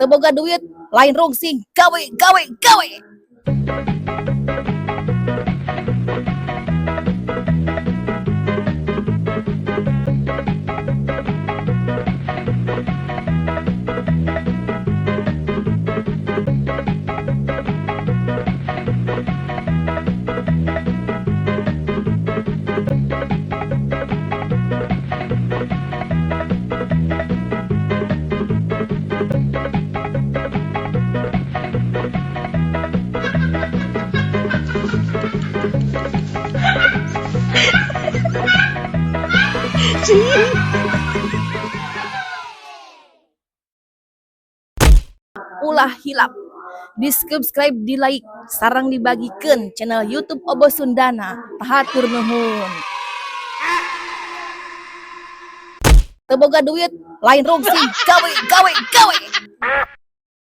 Teu boga duit, lain rungsing, gawe, gawe, gawe. Ulah hilap. Di-subscribe, di-like, sareng dibagikeun channel YouTube Obo Sundana. Hatur nuhun. Teu boga duit, lain rungsing, gawe, gawe, gawe.